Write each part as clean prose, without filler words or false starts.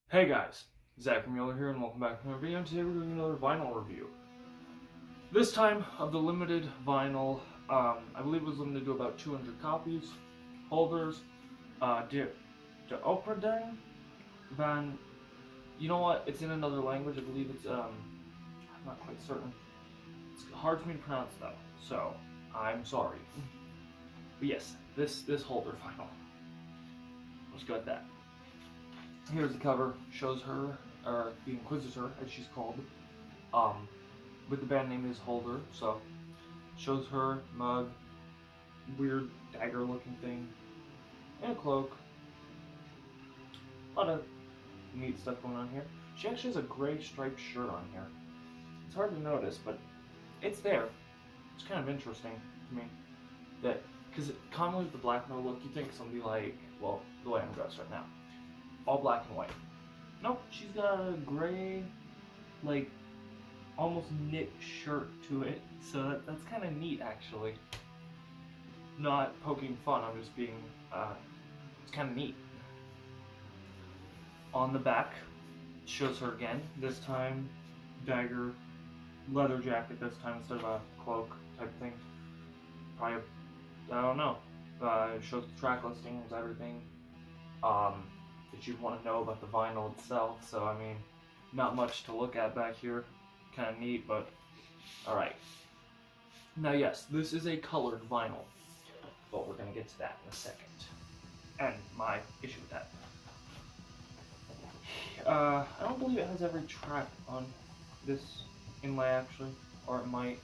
Hey guys, Zach from Hulder here, and welcome back to another video. Today we're doing another vinyl review. This time of the limited vinyl, I believe it was limited to about 200 copies. Holders, de oproeping van. You know what? It's in another language. I believe it's I'm not quite certain. It's hard for me to pronounce though, so I'm sorry. But yes, this Hulder vinyl. Let's go with that. Here's the cover, shows her, or the Inquisitor, as she's called, with the band name is Hulder, so shows her, mug, weird dagger-looking thing, and a cloak. A lot of neat stuff going on here. She actually has a gray striped shirt on here. It's hard to notice, but it's there. It's kind of interesting to me, that, because commonly with the black metal look, you think somebody like, well, the way I'm dressed right now. All black and white. Nope, she's got a gray, like, almost knit shirt to it, so that's kind of neat, actually. Not poking fun, I'm just being, it's kind of neat. On the back, shows her again, this time, dagger, leather jacket this time instead of a cloak type thing. Probably, I don't know, it shows the track listings, everything. That you'd want to know about the vinyl itself, so I mean, not much to look at back here. Kind of neat, but alright. Now yes, this is a colored vinyl, but we're going to get to that in a second. And my issue with that. I don't believe it has every track on this inlay actually, or it might.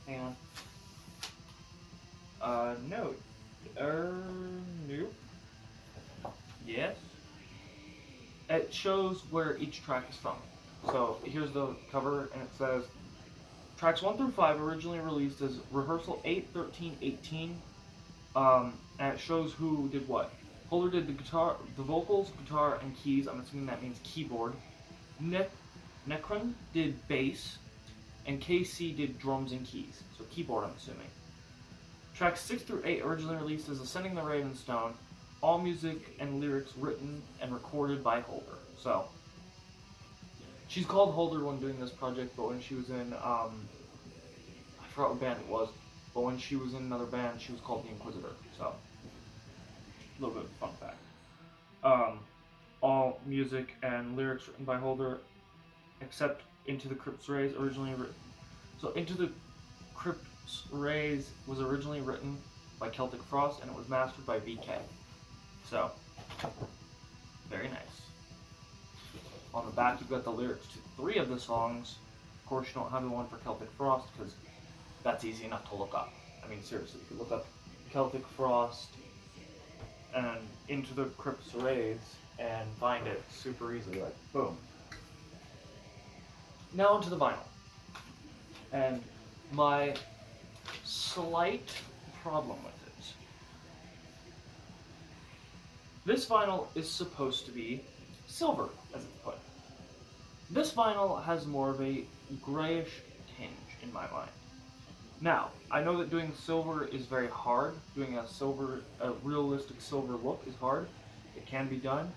Hang on. No. Nope. Yes. It shows where each track is from. So here's the cover, and it says tracks 1 through 5 originally released as rehearsal 8, 13, 18. And it shows who did what. Hulder did the guitar, the vocals, guitar, and keys. I'm assuming that means keyboard. Reccomend did bass, and KC did drums and keys. So keyboard, I'm assuming. Tracks 6 through 8 originally released as Ascending the Ravenstone. All music and lyrics written and recorded by Hulder. So, she's called Hulder when doing this project, but when she was in, I forgot what band it was, but when she was in another band, she was called the Inquisitor. So, a little bit of a fun fact. All music and lyrics written by Hulder, except Into the Crypt's Rays, originally written. So, Into the Crypt's Rays was originally written by Celtic Frost, and it was mastered by VK. So, very nice. On the back, you've got the lyrics to 3 of the songs. Of course, you don't have the one for Celtic Frost, because that's easy enough to look up. I mean, seriously, you could look up Celtic Frost and Into the Crypt's Rays and find it super easily, like, boom. Now onto the vinyl. And my slight problem with it. This vinyl is supposed to be silver, as it's put. This vinyl has more of a grayish tinge in my mind. Now, I know that doing silver is very hard. Doing a realistic silver look is hard. It can be done,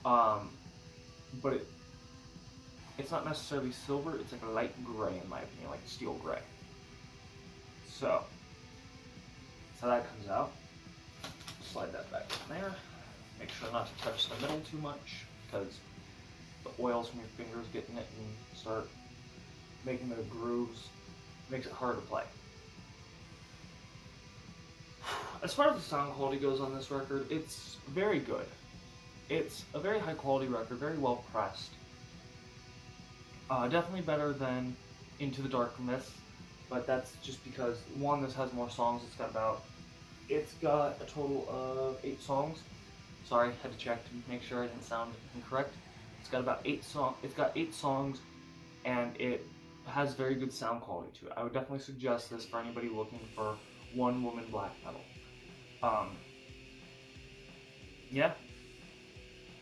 but it's not necessarily silver. It's like a light gray, in my opinion, like steel gray. So, that's how that comes out. Slide that back in there. Make sure not to touch the middle too much, because the oils from your fingers get in it and start making the grooves. Makes it hard to play. As far as the sound quality goes on this record, it's very good. It's a very high quality record, very well pressed. Definitely better than Into the Darkness, but that's just because, one, this has more songs. It's got a total of 8 songs. Sorry, had to check to make sure I didn't sound incorrect. It's got about 8 songs. It's got 8 songs, and it has very good sound quality to it. I would definitely suggest this for anybody looking for one-woman black metal. Yeah.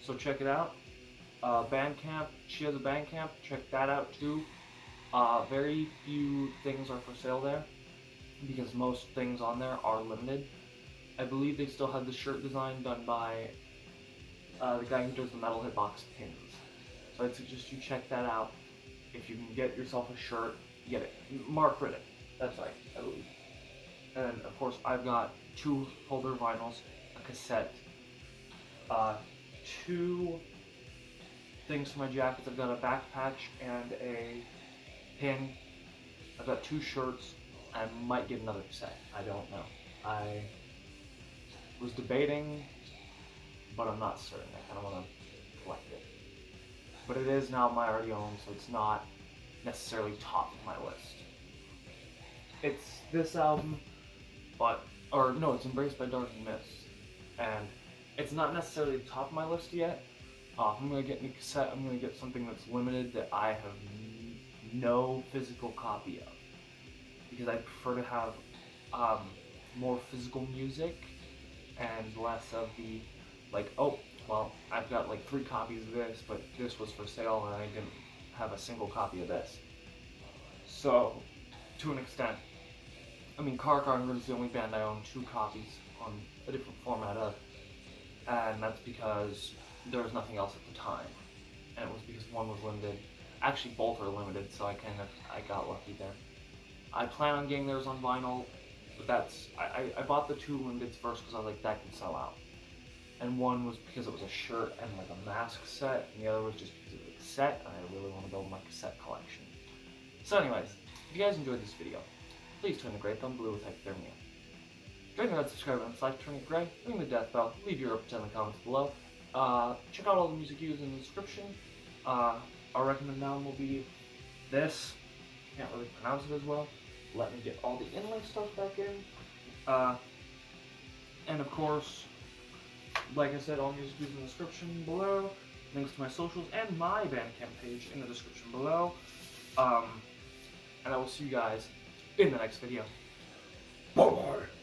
So check it out. Bandcamp. She has a Bandcamp. Check that out too. Very few things are for sale there, because most things on there are limited. I believe they still have the shirt design done by the guy who does the metal hitbox pins. So I'd suggest you check that out. If you can get yourself a shirt, get it. Mark Riddick. That's right, I believe. And of course, I've got 2 Hulder vinyls, a cassette, 2 things for my jackets. I've got a back patch and a pin. I've got 2 shirts. I might get another cassette. I don't know. I was debating, but I'm not certain. I kind of want to collect it. But it is now my already own, so it's not necessarily top of my list. It's this album, it's Embraced by Dark and Mist, and it's not necessarily top of my list yet. If I'm going to get a new cassette, I'm going to get something that's limited that I have no physical copy of, because I prefer to have more physical music and less of the, like, oh, well, I've got like 3 copies of this, but this was for sale and I didn't have a single copy of this. So, to an extent, I mean, Car is the only band I own 2 copies on a different format of, and that's because there was nothing else at the time, and it was because one was limited. Actually, both are limited, so I got lucky there. I plan on getting theirs on vinyl, but I bought the 2 limiteds first because I was like, that can sell out. And one was because it was a shirt and like a mask set, and the other was just because it was a cassette, and I really want to build my cassette collection. So anyways, if you guys enjoyed this video, please turn the gray thumb blue with hypothermia. Join the red subscribe button, slide to turn it gray, ring the death bell, leave your opinion in the comments below. Check out all the music used in the description. Our recommend noun will be this. Can't really pronounce it as well. Let me get all the inlay stuff back in. And of course, like I said, all music used in the description below. Links to my socials and my Bandcamp page in the description below. And I will see you guys in the next video. Bye-bye!